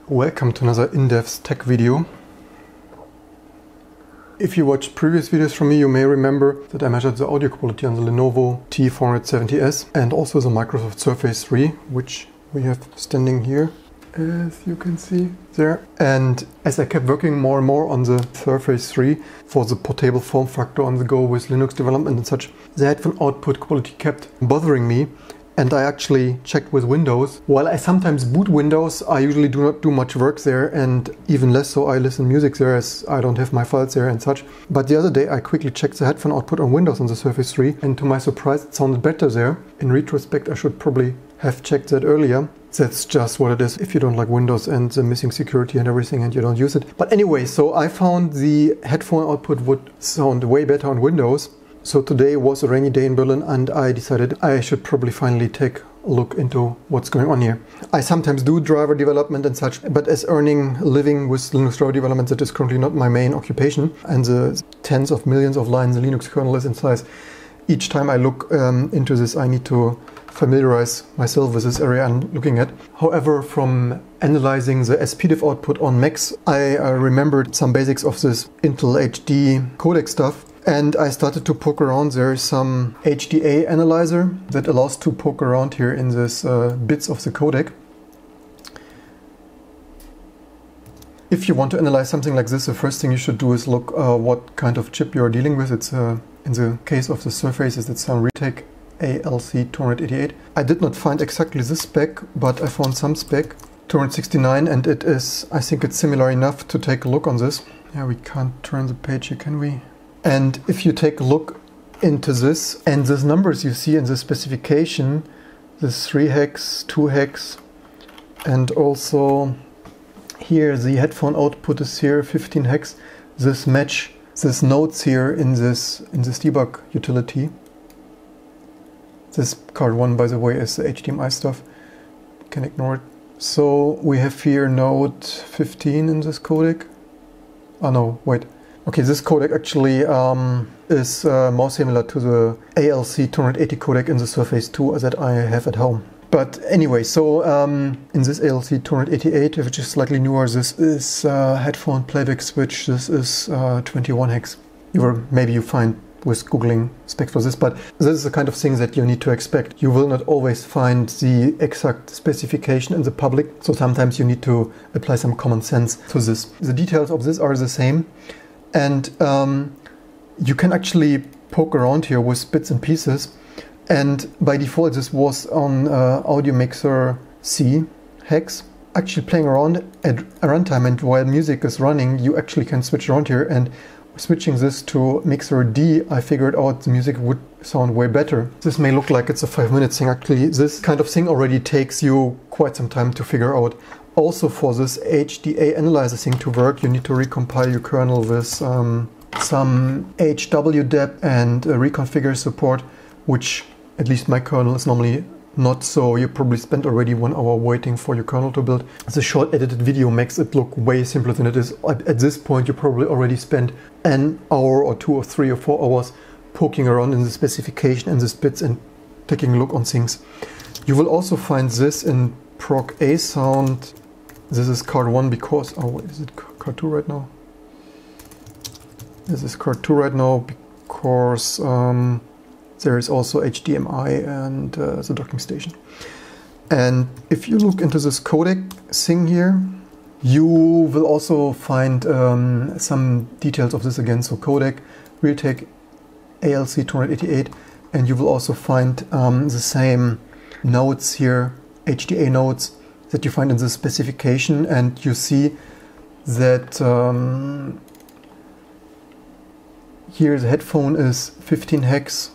Welcome to another in-depth tech video. If you watched previous videos from me, you may remember that I measured the audio quality on the Lenovo T470S and also the Microsoft Surface 3, which we have standing here, as you can see there. And as I kept working more and more on the Surface 3 for the portable form factor on the go with Linux development and such, the headphone output quality kept bothering me. And I actually checked with Windows. While I sometimes boot Windows, I usually do not do much work there, and even less so I listen music there, as I don't have my files there and such. But the other day I quickly checked the headphone output on Windows on the Surface 3, and to my surprise it sounded better there. In retrospect, I should probably have checked that earlier. That's just what it is if you don't like Windows and the missing security and everything and you don't use it. But anyway, so I found the headphone output would sound way better on Windows. So today was a rainy day in Berlin and I decided I should probably finally take a look into what's going on here. I sometimes do driver development and such, but as earning a living with Linux driver development, that is currently not my main occupation. And the tens of millions of lines the Linux kernel is in size. Each time I look into this, I need to familiarize myself with this area I'm looking at. However, from analyzing the SPDIF output on Macs, I remembered some basics of this Intel HD codec stuff. And I started to poke around. There is some HDA analyzer that allows to poke around here in this bits of the codec. If you want to analyze something like this, the first thing you should do is look what kind of chip you're dealing with. It's in the case of the Surfaces, it's some Realtek ALC288. I did not find exactly this spec, but I found some spec, 269, and it is, I think it's similar enough to take a look on this. Yeah, we can't turn the page here, can we? And if you take a look into this, and these numbers you see in the specification, this 3 hex, 2 hex, and also here the headphone output is here, 15 hex. This match these nodes here in this debug utility. This card 1, by the way, is the HDMI stuff. You can ignore it. So we have here node 15 in this codec. Oh no, wait. Okay, this codec actually is more similar to the ALC280 codec in the Surface 2 that I have at home. But anyway, so in this ALC288, which is slightly newer, this is headphone playback switch. This is 21 hex. Maybe you find with Googling specs for this, but this is the kind of thing that you need to expect. You will not always find the exact specification in the public, so sometimes you need to apply some common sense to this. The details of this are the same. And you can actually poke around here with bits and pieces. And by default, this was on Audio Mixer C hex. Actually playing around at runtime, and while music is running, you actually can switch around here. And switching this to Mixer D, I figured out the music would sound way better. This may look like it's a 5-minute thing. Actually, this kind of thing already takes you quite some time to figure out. Also, for this HDA analyzer thing to work, you need to recompile your kernel with some HWDEP and reconfigure support, which at least my kernel is normally not, so you probably spent already 1 hour waiting for your kernel to build. The short edited video makes it look way simpler than it is. At this point, you probably already spent an hour or 2 or 3 or 4 hours poking around in the specification and the bits and taking a look on things. You will also find this in Proc A Sound. This is card 1 because, oh wait, is it card 2 right now? This is card 2 right now because there is also HDMI and the docking station. And if you look into this codec thing here, you will also find some details of this again. So codec, Realtek ALC288, and you will also find the same nodes here, HDA nodes, that you find in the specification, and you see that here the headphone is 15 hex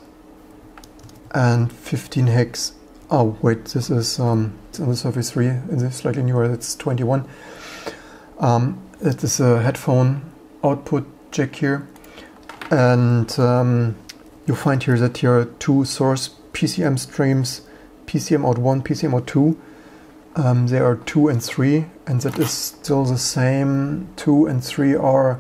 and 15 hex. Oh wait, this is on the Surface 3, it's slightly newer, it's 21. That is a headphone output jack here, and you find here that here are 2 source PCM streams, PCM out 1, PCM out 2. There are 2 and 3, and that is still the same. 2 and 3 are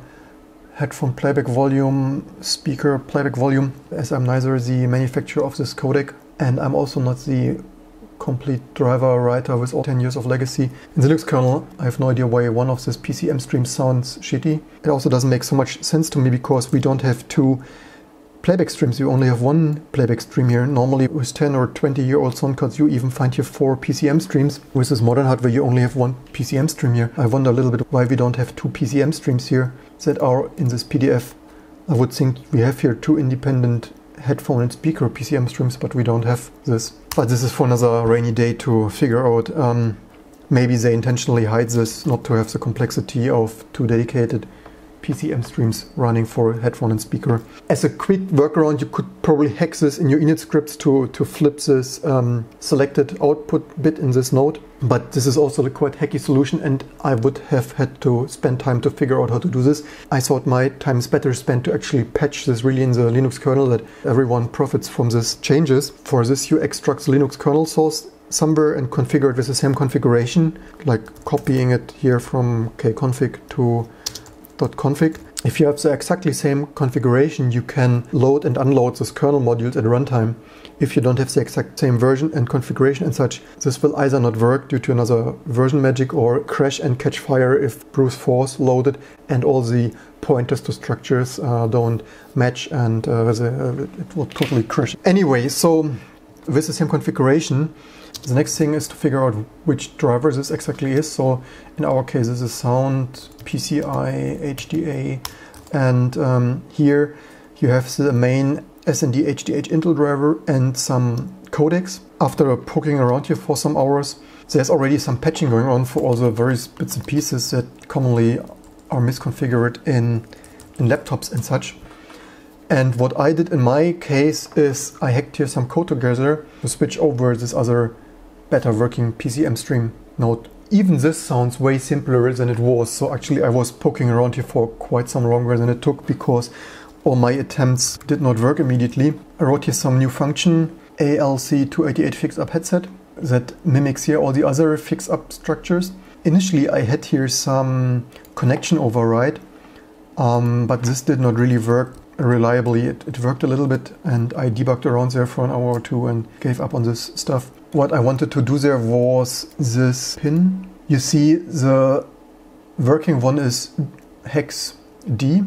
headphone playback volume, speaker playback volume, as I'm neither the manufacturer of this codec and I'm also not the complete driver writer with all 10 years of legacy. In the Linux kernel, I have no idea why one of these PCM streams sounds shitty. It also doesn't make so much sense to me because we don't have two playback streams, you only have one playback stream here. Normally with 10 or 20-year-old sound cards you even find here 4 PCM streams. With this modern hardware you only have one PCM stream here. I wonder a little bit why we don't have 2 PCM streams here that are in this PDF. I would think we have here 2 independent headphone and speaker PCM streams, but we don't have this. But this is for another rainy day to figure out. Maybe they intentionally hide this not to have the complexity of 2 dedicated PCM streams running for headphone and speaker. As a quick workaround, you could probably hack this in your init scripts to flip this selected output bit in this node. But this is also a quite hacky solution, and I would have had to spend time to figure out how to do this. I thought my time is better spent to actually patch this really in the Linux kernel, that everyone profits from these changes. For this, you extract the Linux kernel source somewhere and configure it with the same configuration, like copying it here from kconfig to .config. If you have the exactly same configuration, you can load and unload this kernel modules at runtime. If you don't have the exact same version and configuration and such, this will either not work due to another version magic or crash and catch fire if brute force loaded and all the pointers to structures don't match, and it will totally crash. Anyway, so with the same configuration, the next thing is to figure out which driver this exactly is. So in our case, this is sound, PCI, HDA, and here you have the main SND HDH Intel driver and some codecs. After poking around here for some hours, there's already some patching going on for all the various bits and pieces that commonly are misconfigured in laptops and such. And what I did in my case is I hacked here some code together to switch over this other better working PCM stream node. Even this sounds way simpler than it was, so actually I was poking around here for quite some longer than it took because all my attempts did not work immediately. I wrote here some new function, ALC288 fix-up headset, that mimics here all the other fix-up structures. Initially I had here some connection override, but this did not really work reliably. It worked a little bit, and I debugged around there for an hour or two and gave up on this stuff. What I wanted to do there was this pin. You see the working one is hex D.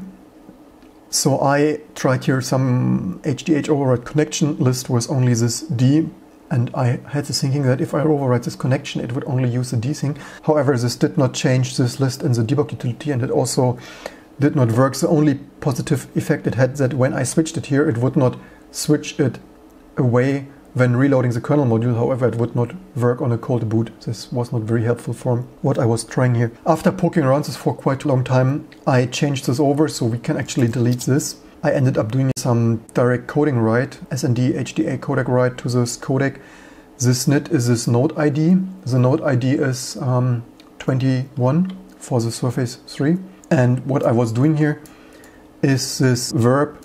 So I tried here some HDH override connection list with only this D, and I had the thinking that if I override this connection it would only use the D thing. However, this did not change this list in the debug utility, and it also did not work. The only positive effect it had that when I switched it here, it would not switch it away when reloading the kernel module. However, it would not work on a cold boot. This was not very helpful for what I was trying here. After poking around this for quite a long time, I changed this over so we can actually delete this. I ended up doing some direct coding write, SND HDA codec write to this codec. This NIT is this node ID. The node ID is 21 for the Surface 3. And what I was doing here is this verb.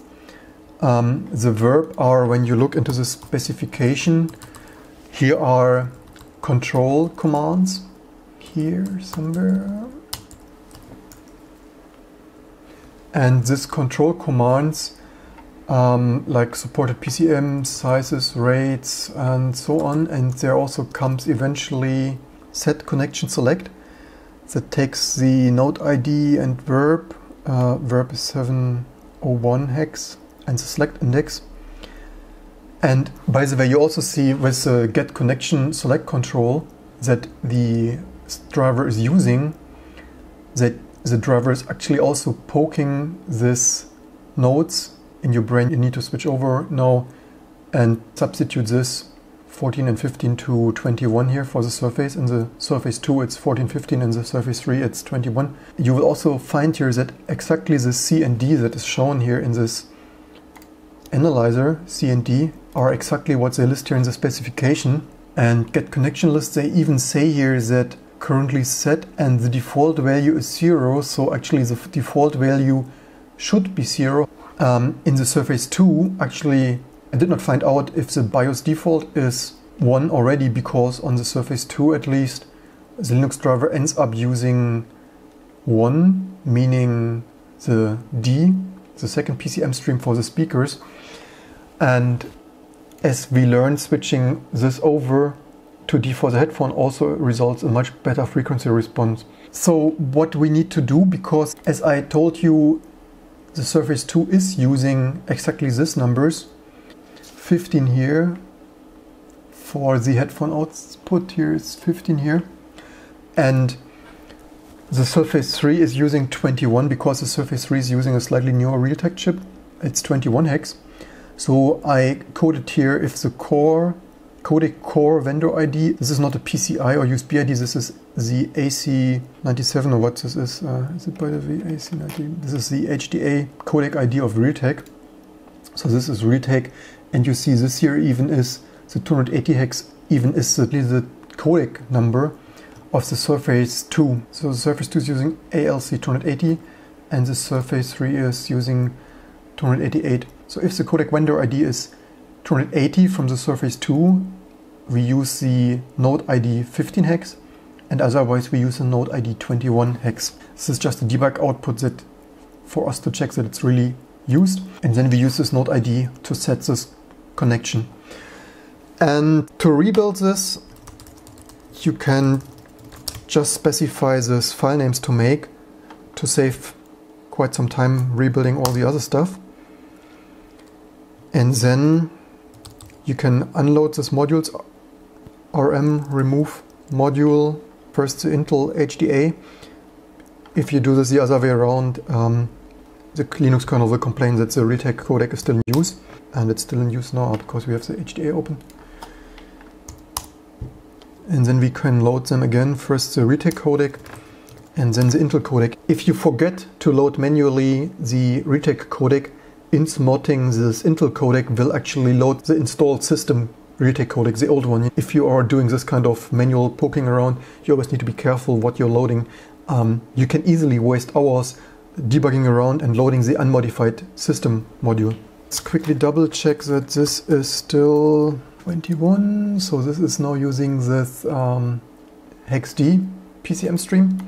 The verb are, when you look into the specification, here are control commands, here somewhere. And this control commands, like supported PCM, sizes, rates, and so on. And there also comes eventually set connection select. That takes the node ID and verb. Verb is 701 hex and the select index. And by the way, you also see with the get connection select control that the driver is using, that the driver is actually also poking this nodes in your brain. You need to switch over now and substitute this 14 and 15 to 21 here for the Surface. In the Surface 2 it's 14, 15, and the Surface 3 it's 21. You will also find here that exactly the C and D that is shown here in this analyzer, C and D, are exactly what they list here in the specification. And get connection list, they even say here that currently set and the default value is 0, so actually the default value should be 0. In the Surface 2, actually, I did not find out if the BIOS default is 1 already, because on the Surface 2 at least, the Linux driver ends up using 1, meaning the D, the second PCM stream for the speakers. And as we learn switching this over to default the headphone also results in much better frequency response. So what we need to do, because as I told you, the Surface 2 is using exactly these numbers, 15 here for the headphone output, here is 15 here, and the Surface 3 is using 21 because the Surface 3 is using a slightly newer Realtek chip. It's 21 hex. So I coded here if the codec core vendor ID, this is not a PCI or USB ID, this is the AC97 or what this is it by the way AC90? This is the HDA codec ID of Realtek. So this is Realtek, and you see this here even is the 280 hex, even is the codec number of the Surface 2. So the Surface 2 is using ALC 280 and the Surface 3 is using 288. So if the codec vendor ID is 280 from the Surface 2, we use the node ID 15 hex, and otherwise we use the node ID 21 hex. This is just a debug output that for us to check that it's really used, and then we use this node ID to set this connection. And to rebuild this, you can just specify this file names to make, to save quite some time rebuilding all the other stuff. And then you can unload this modules, rm remove module, first the Intel HDA. If you do this the other way around, the Linux kernel will complain that the Realtek codec is still in use, and it's still in use now because we have the HDA open. And then we can load them again, first the Realtek codec and then the Intel codec. If you forget to load manually the Realtek codec, insmotting this Intel codec will actually load the installed system Realtek codec, the old one. If you are doing this kind of manual poking around, you always need to be careful what you're loading. You can easily waste hours debugging around and loading the unmodified system module. Let's quickly double check that this is still 21, so this is now using this HexD PCM stream.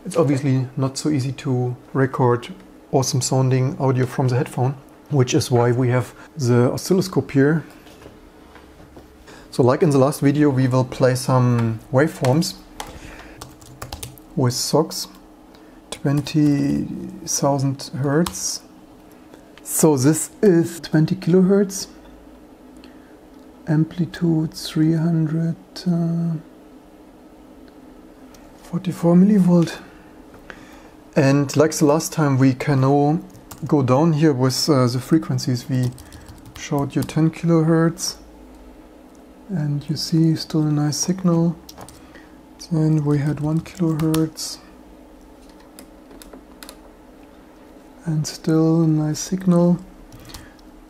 It's obviously not so easy to record awesome sounding audio from the headphone, which is why we have the oscilloscope here. So like in the last video, we will play some waveforms with SOX, 20,000 Hertz. So this is 20 kilohertz, amplitude 344 millivolt. And like the last time, we can now go down here with the frequencies. We showed you 10 kilohertz, and you see still a nice signal. Then we had 1 kilohertz, and still a nice signal.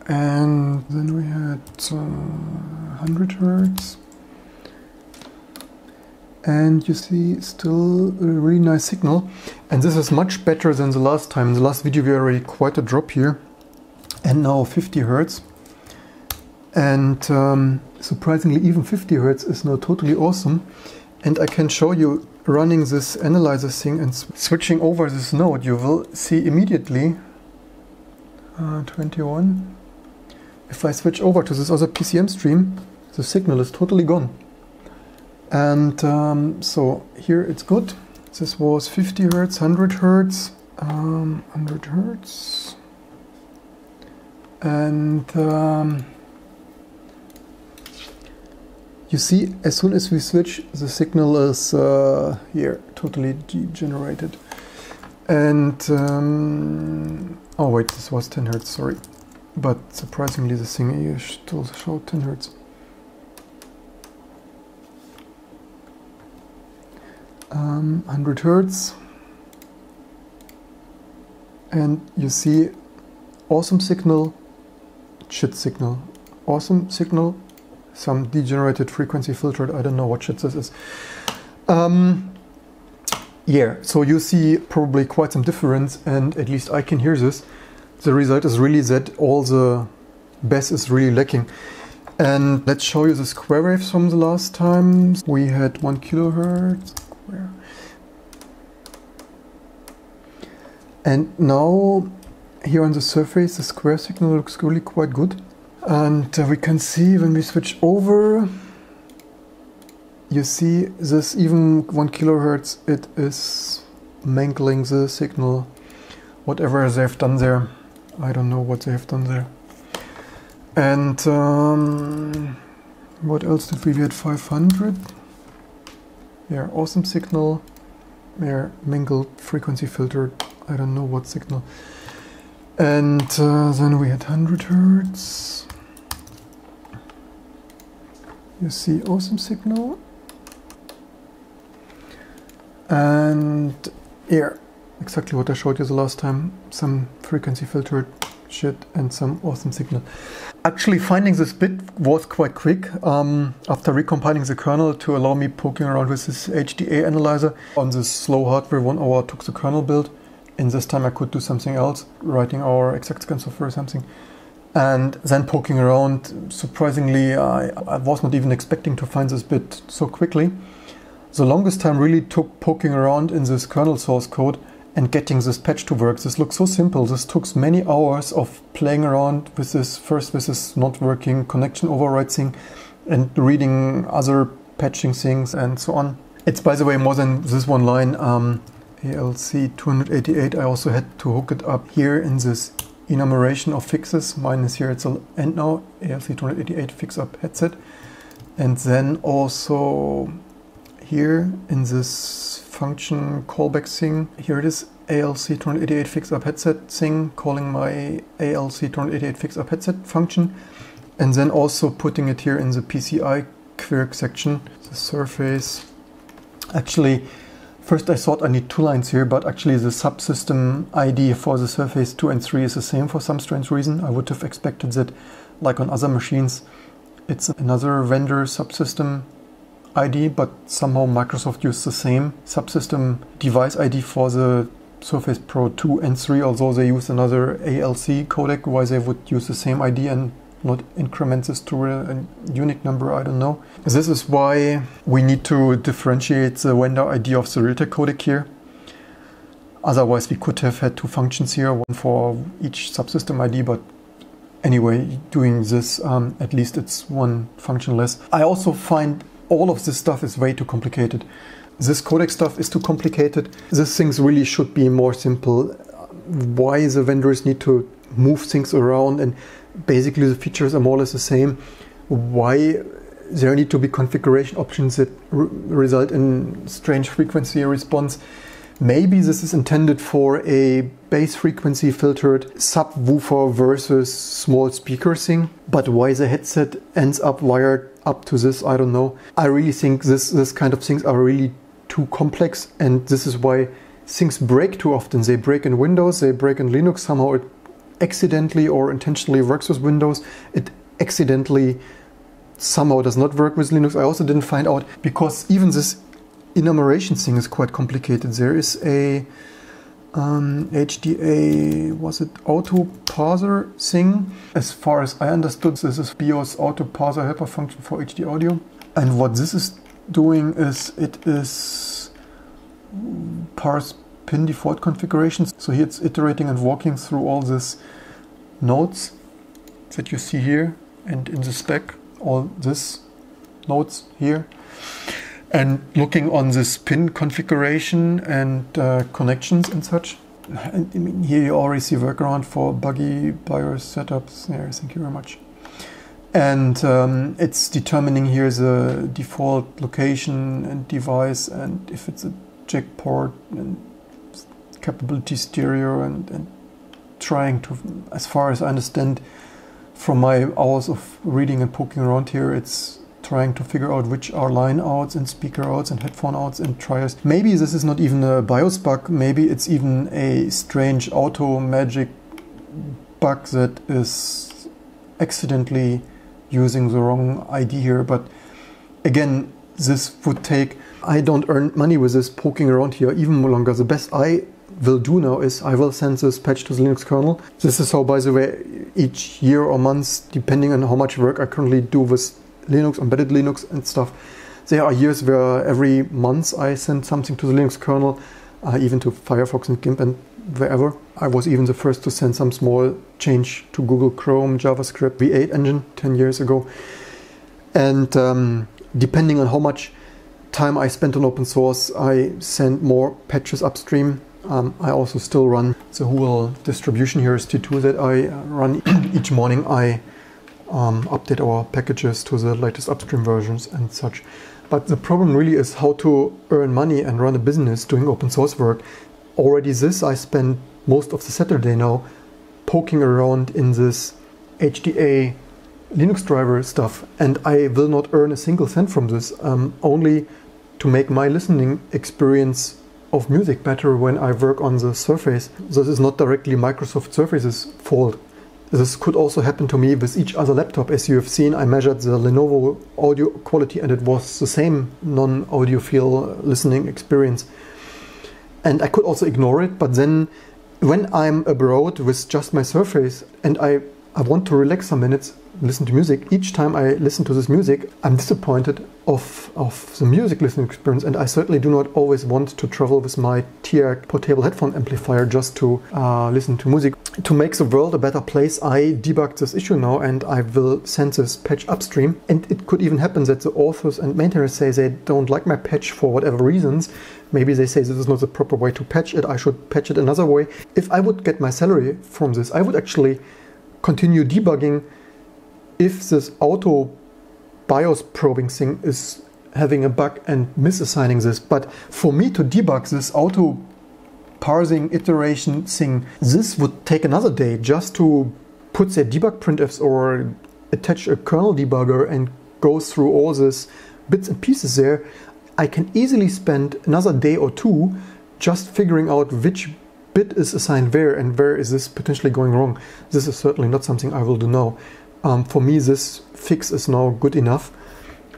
And then we had 100 hertz. And you see still a really nice signal, and this is much better than the last time. In the last video we already quite a drop here, and now 50 Hertz. And surprisingly even 50 Hertz is now totally awesome. And I can show you running this analyzer thing and switching over this node, you will see immediately 21. If I switch over to this other PCM stream, the signal is totally gone. And so here it's good. This was 50 Hertz, 100 Hertz, 100 Hertz. And you see, as soon as we switch, the signal is here, totally degenerated. And, oh wait, this was 10 Hertz, sorry. But surprisingly the thing here still showed 10 Hertz. 100 Hertz, and you see awesome signal, shit signal, awesome signal, some degenerated frequency filtered, I don't know what shit this is. Yeah, so you see probably quite some difference, and at least I can hear this. The result is really that all the bass is really lacking. And let's show you the square waves from the last time. We had 1 kilohertz. And now here on the surface the square signal looks really quite good, and we can see when we switch over you see this, even 1 kilohertz, it is mangling the signal. Whatever they've done there, I don't know what they have done there. And what else did we get? 500. Yeah, awesome signal. Yeah, mingled, frequency filtered. I don't know what signal. And then we had 100 hertz. You see awesome signal. And yeah, exactly what I showed you the last time. Some frequency filtered shit and some awesome signal. Actually, finding this bit was quite quick after recompiling the kernel to allow me poking around with this HDA analyzer. On this slow hardware, 1 hour took the kernel build. In this time I could do something else, writing our exact scan software or something. And then poking around, surprisingly, I was not even expecting to find this bit so quickly. The longest time really took poking around in this kernel source code and getting this patch to work. This looks so simple. This took many hours of playing around with this, first with this not working connection override thing and reading other patching things and so on. It's, by the way, more than this one line. ALC 288, I also had to hook it up here in this enumeration of fixes. Mine is here, it's an end now, ALC 288 fix up headset. And then also here in this function callback thing, here it is, ALC 288 fix up headset thing, calling my ALC 288 fix up headset function. And then also putting it here in the PCI quirk section, the Surface. Actually, first I thought I need 2 lines here, but actually the subsystem ID for the Surface 2 and 3 is the same for some strange reason. I would have expected that, like on other machines, it's another vendor subsystem ID, but somehow Microsoft used the same subsystem device ID for the Surface Pro 2 and 3, although they use another ALC codec. Why they would use the same ID and not increment this to a unique number, I don't know. This is why we need to differentiate the vendor ID of the Realtek codec here. Otherwise we could have had 2 functions here, one for each subsystem ID, but anyway, doing this, at least it's 1 function less. I also find all of this stuff is way too complicated. This codec stuff is too complicated. These things really should be more simple. Why the vendors need to move things around, and basically the features are more or less the same. Why there need to be configuration options that result in strange frequency response. Maybe this is intended for a bass frequency filtered subwoofer versus small speaker thing, but why the headset ends up wired up to this, I don't know. I really think this kind of things are really too complex, and this is why things break too often. They break in Windows, they break in Linux. Somehow it accidentally or intentionally works with Windows. It accidentally somehow does not work with Linux. I also didn't find out, because even this enumeration thing is quite complicated. There is a HDA, was it auto parser thing? As far as I understood, this is BIOS auto parser helper function for HD audio. And what this is doing is it is parse pin default configurations. So here it's iterating and walking through all these nodes that you see here and in the spec, all these nodes here, and looking on this pin configuration and connections and such. And, I mean, here you already see workaround for buggy BIOS setups. There, thank you very much. And it's determining here the default location and device, and if it's a jack port and capability stereo, and trying to, as far as I understand from my hours of reading and poking around here, it's trying to figure out which are line outs and speaker outs and headphone outs and triers. Maybe this is not even a BIOS bug, maybe it's even a strange auto magic bug that is accidentally using the wrong ID here. But again, this would take, I don't earn money with this poking around here even longer. The best I will do now is I will send this patch to the Linux kernel. This is how, by the way, each year or month, depending on how much work I currently do with Linux, embedded Linux and stuff, there are years where every month I send something to the Linux kernel, even to Firefox and GIMP and wherever. I was even the first to send some small change to Google Chrome, JavaScript, V8 engine 10 years ago. And depending on how much time I spent on open source, I send more patches upstream. I also still run the whole distribution here is T2 that I run each morning. I update our packages to the latest upstream versions and such. But the problem really is how to earn money and run a business doing open source work. Already I spend most of the Saturday now poking around in this HDA Linux driver stuff, and I will not earn a single cent from this, only to make my listening experience of music better when I work on the Surface. This is not directly Microsoft Surface's fault. This could also happen to me with each other laptop. As you have seen, I measured the Lenovo audio quality and it was the same non-audiophile listening experience. And I could also ignore it, but then when I'm abroad with just my Surface and I want to relax some minutes, listen to music, each time I listen to this music, I'm disappointed of the music listening experience, and I certainly do not always want to travel with my TR portable headphone amplifier just to listen to music. To make the world a better place, I debugged this issue now and I will send this patch upstream, and it could even happen that the authors and maintainers say they don't like my patch for whatever reasons. Maybe they say this is not the proper way to patch it, I should patch it another way. If I would get my salary from this, I would actually continue debugging if this auto BIOS probing thing is having a bug and misassigning this. But for me to debug this auto parsing iteration thing, this would take another day just to put their debug printfs or attach a kernel debugger and go through all these bits and pieces there. I can easily spend another day or two just figuring out which bit is assigned where and where is this potentially going wrong. This is certainly not something I will do now. For me, this fix is now good enough.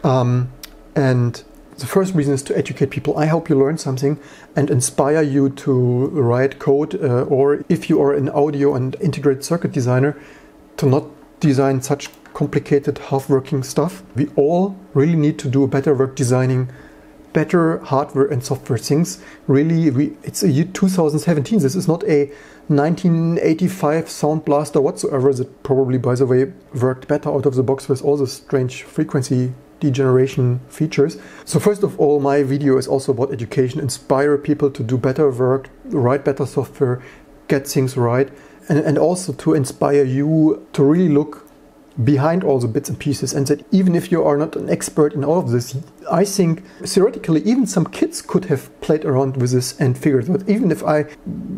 And the first reason is to educate people. I hope you learn something and inspire you to write code, or if you are an audio and integrated circuit designer, to not design such complicated half-working stuff. We all really need to do better work designing better hardware and software things. Really, it's a year 2017. This is not a 1985 Sound Blaster whatsoever that probably, by the way, worked better out of the box with all the strange frequency degeneration features. So first of all, my video is also about education, inspire people to do better work, write better software, get things right, and also to inspire you to really look behind all the bits and pieces, and that even if you are not an expert in all of this, I think theoretically even some kids could have played around with this and figured it out. Even if I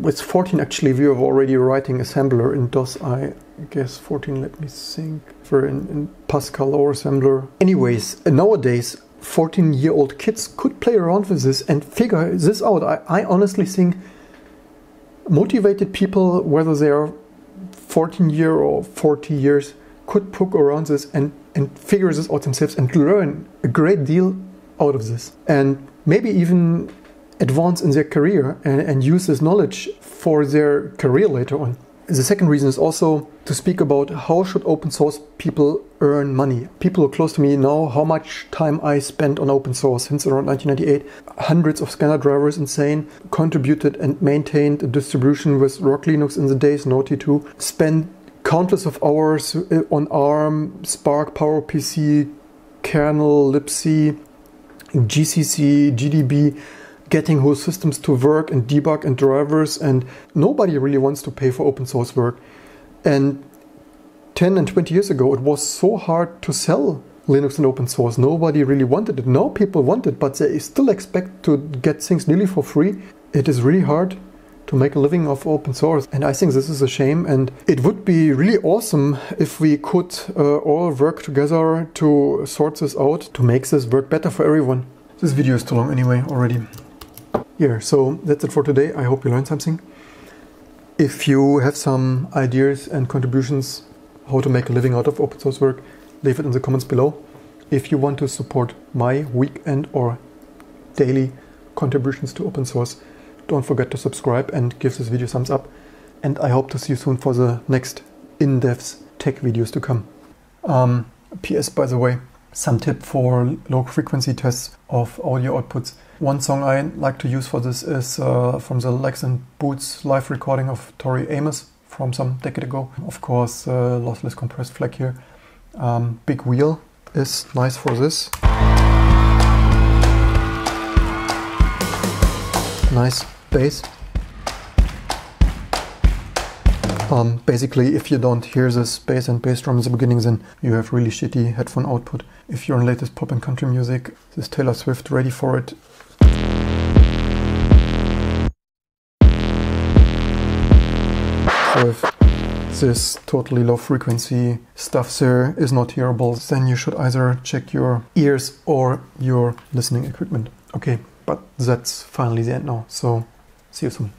was 14, actually we were already writing assembler in DOS, I guess 14, let me think, for in Pascal or assembler. Anyways, nowadays 14-year-old kids could play around with this and figure this out. I honestly think motivated people, whether they are 14 years or 40 years, could poke around this and figure this out themselves and learn a great deal out of this. And maybe even advance in their career and use this knowledge for their career later on. The second reason is also to speak about how should open source people earn money. People who are close to me know how much time I spent on open source since around 1998. Hundreds of scanner drivers, insane, contributed and maintained a distribution with Rock Linux in the days, no T2, spent countless of hours on ARM, Spark, PowerPC, kernel, libc, GCC, GDB, getting whole systems to work and debug and drivers, and nobody really wants to pay for open source work. And 10 and 20 years ago, it was so hard to sell Linux and open source. Nobody really wanted it. Now people want it, but they still expect to get things nearly for free. It is really hard to make a living of open source, and I think this is a shame, and it would be really awesome if we could all work together to sort this out, to make this work better for everyone. This video is too long anyway already. Yeah, so that's it for today. I hope you learned something. If you have some ideas and contributions how to make a living out of open source work, leave it in the comments below. If you want to support my weekend or daily contributions to open source, don't forget to subscribe and give this video a thumbs up. And I hope to see you soon for the next in-depth tech videos to come. PS, by the way, some tip for low frequency tests of audio outputs. One song I like to use for this is from the Legs and Boots live recording of Tori Amos from some decade ago. Of course, lossless compressed FLAC here. Big Wheel is nice for this. nice bass. Basically, if you don't hear this bass and bass drum in the beginning, then you have really shitty headphone output. If you're in latest pop and country music, this Taylor Swift, Ready for It. So if this totally low frequency stuff there is not hearable, then you should either check your ears or your listening equipment. Okay, but that's finally the end now, so see you soon.